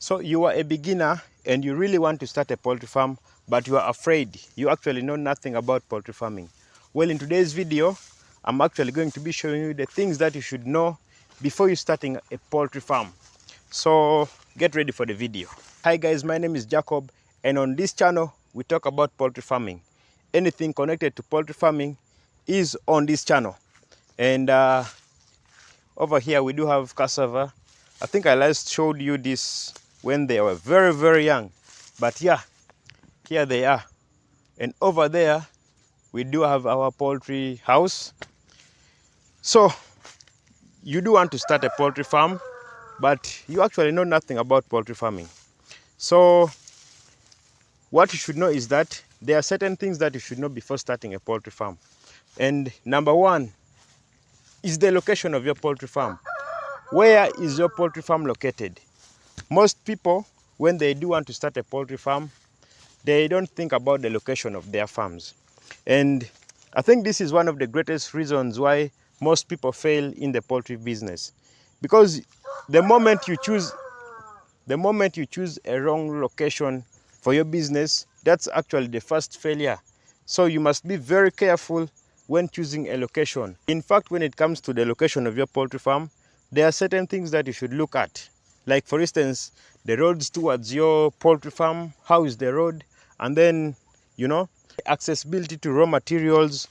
So you are a beginner and you really want to start a poultry farm, but you are afraid. You actually know nothing about poultry farming. Well, in today's video, I'm actually going to be showing you the things that you should know before you starting a poultry farm. So get ready for the video. Hi guys, my name is Jacob, and on this channel, we talk about poultry farming. Anything connected to poultry farming is on this channel. And over here we do have cassava. I think I last showed you this when they were very young, but yeah, here they are. And over there we do have our poultry house. So you do want to start a poultry farm, but you actually know nothing about poultry farming. So what you should know is that there are certain things that you should know before starting a poultry farm. And number one is the location of your poultry farm. Where is your poultry farm located? Most people, when they do want to start a poultry farm, they don't think about the location of their farms. And I think this is one of the greatest reasons why most people fail in the poultry business. Because the moment you choose a wrong location for your business, that's actually the first failure. So you must be very careful when choosing a location. In fact, when it comes to the location of your poultry farm, there are certain things that you should look at. Like for instance, the roads towards your poultry farm, how is the road? And then, accessibility to raw materials.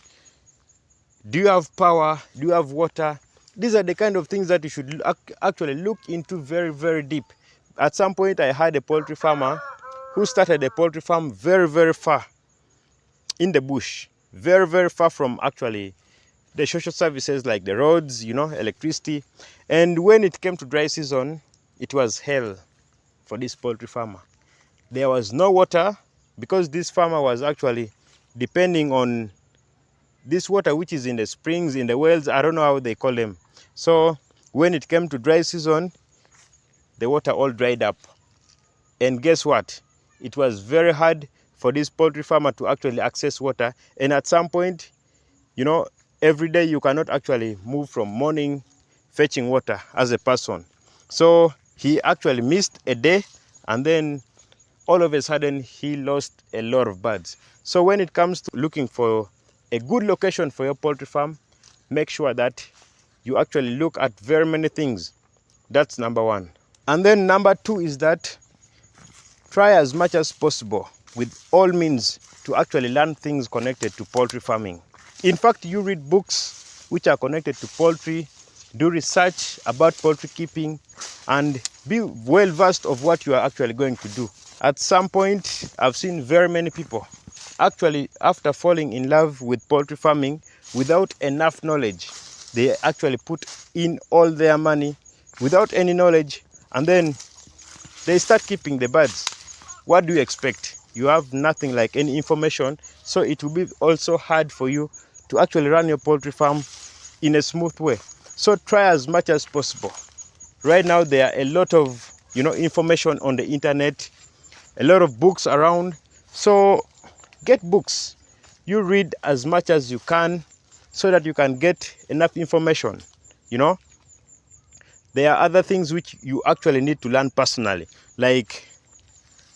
Do you have power? Do you have water? These are the kind of things that you should actually look into very deep. At some point, I had a poultry farmer who started a poultry farm very far in the bush, very far from actually the social services like the roads, electricity. And when it came to dry season, it was hell for this poultry farmer. There was no water because this farmer was actually depending on this water which is in the springs, in the wells, I don't know how they call them. So when it came to dry season, the water all dried up. And guess what? It was very hard for this poultry farmer to actually access water. And at some point, every day you cannot actually move from morning fetching water as a person. So he actually missed a day, and then all of a sudden he lost a lot of birds. So when it comes to looking for a good location for your poultry farm, make sure that you actually look at very many things. That's number one. And then number two is that try as much as possible with all means to actually learn things connected to poultry farming. In fact, you read books which are connected to poultry, do research about poultry keeping, and be well versed of what you are actually going to do. At some point, I've seen very many people actually, after falling in love with poultry farming without enough knowledge, they actually put in all their money without any knowledge, and then they start keeping the birds. What do you expect? You have nothing like any information, so it will be also hard for you to actually run your poultry farm in a smooth way. So try as much as possible. Right now there are a lot of information on the internet, a lot of books around. So get books. You read as much as you can so that you can get enough information. There are other things which you actually need to learn personally, like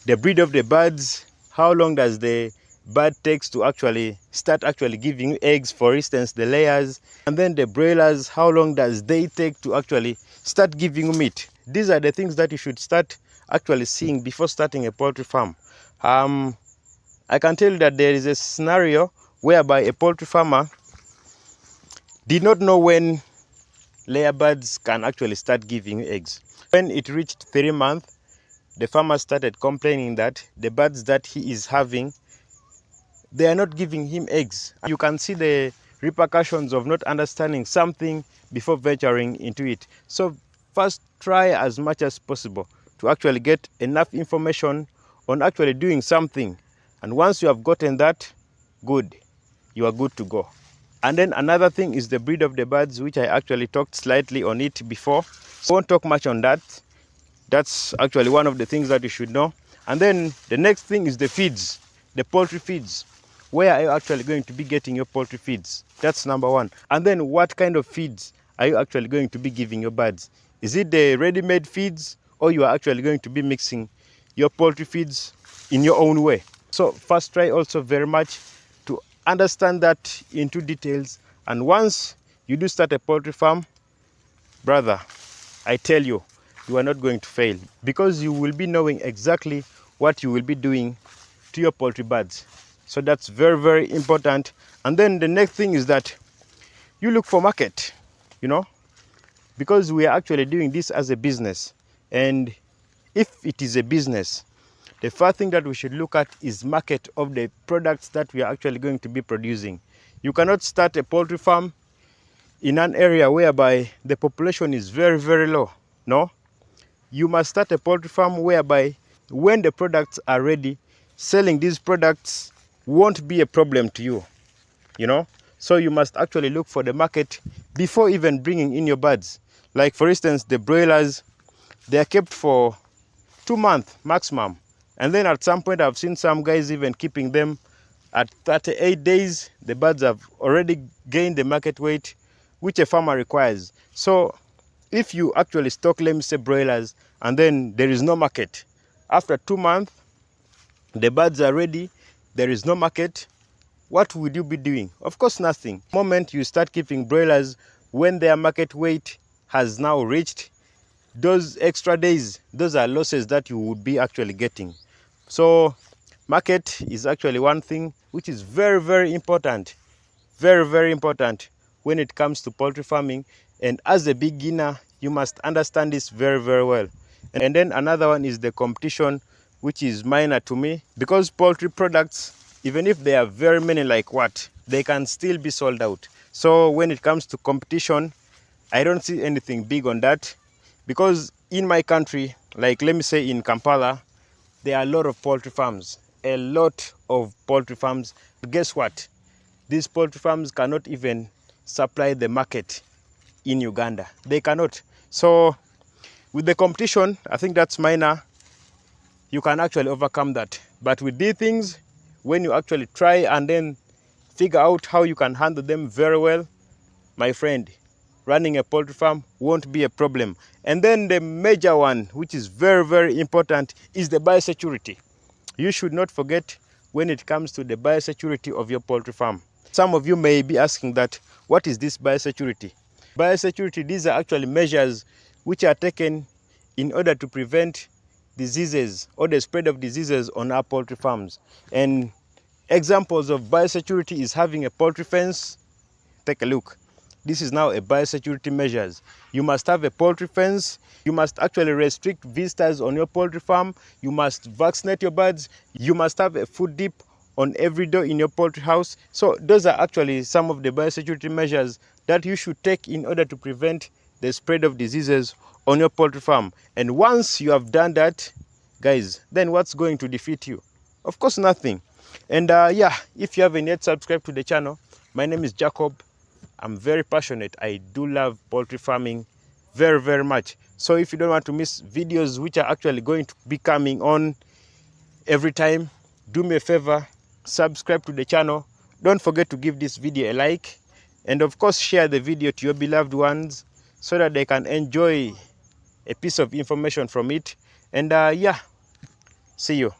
the breed of the birds. How long does the bird takes to actually start giving you eggs, for instance, the layers? And then the broilers, how long does they take to actually start giving you meat? These are the things that you should start actually seeing before starting a poultry farm. I can tell you that there is a scenario whereby a poultry farmer did not know when layer birds can actually start giving you eggs. When it reached 3 months, the farmer started complaining that the birds that he is having, they are not giving him eggs. You can see the repercussions of not understanding something before venturing into it. So first, try as much as possible to actually get enough information on actually doing something. And once you have gotten that, good, you are good to go. And then another thing is the breed of the birds, which I actually talked slightly on it before. So I won't talk much on that. That's actually one of the things that you should know. And then the next thing is the feeds, the poultry feeds. Where are you actually going to be getting your poultry feeds? That's number one. And then what kind of feeds are you actually going to be giving your birds? Is it the ready-made feeds, or you are actually going to be mixing your poultry feeds in your own way. So first try also very much to understand that into details, and once you do start a poultry farm, brother, I tell you, you are not going to fail, because you will be knowing exactly what you will be doing to your poultry birds. So that's very, very important. And then the next thing is that you look for market, you know, because we are actually doing this as a business. And if it is a business, the first thing that we should look at is market of the products that we are actually going to be producing. You cannot start a poultry farm in an area whereby the population is very, very low. No, you must start a poultry farm whereby when the products are ready, selling these products won't be a problem to you, you know. So you must actually look for the market before even bringing in your birds. Like for instance, the broilers, they are kept for 2 months maximum. And then at some point, I've seen some guys even keeping them at 38 days. The birds have already gained the market weight which a farmer requires. So if you actually stock, let me say, broilers, and then there is no market, after 2 months, the birds are ready, there is no market, what would you be doing? Of course, nothing. The moment you start keeping broilers, when their market weight has now reached, those extra days, those are losses that you would be actually getting. So market is actually one thing which is very, very important. Very, very important when it comes to poultry farming. And as a beginner, you must understand this very, very well. And then another one is the competition, which is minor to me, because poultry products, even if there are very many like what, they can still be sold out. So when it comes to competition, I don't see anything big on that, because in my country, like let me say in Kampala, there are a lot of poultry farms, a lot of poultry farms. But guess what? These poultry farms cannot even supply the market in Uganda. They cannot. So with the competition, I think that's minor. You can actually overcome that. But with these things, when you actually try and then figure out how you can handle them very well, my friend, running a poultry farm won't be a problem. And then the major one, which is very, very important, is the biosecurity. You should not forget when it comes to the biosecurity of your poultry farm. Some of you may be asking that, what is this biosecurity? Biosecurity, these are actually measures which are taken in order to prevent diseases or the spread of diseases on our poultry farms. And examples of biosecurity is having a poultry fence. Take a look. This is now a biosecurity measures. You must have a poultry fence. You must actually restrict visitors on your poultry farm. You must vaccinate your birds. You must have a food dip on every door in your poultry house. So those are actually some of the biosecurity measures that you should take in order to prevent the spread of diseases on your poultry farm. And once you have done that, guys, then what's going to defeat you? Of course, nothing. And yeah, if you haven't yet subscribed to the channel, my name is Jacob. I'm very passionate. I do love poultry farming very, very much. So if you don't want to miss videos which are actually going to be coming on every time, do me a favor, subscribe to the channel. Don't forget to give this video a like, and of course share the video to your beloved ones so that they can enjoy a piece of information from it. And yeah, see you.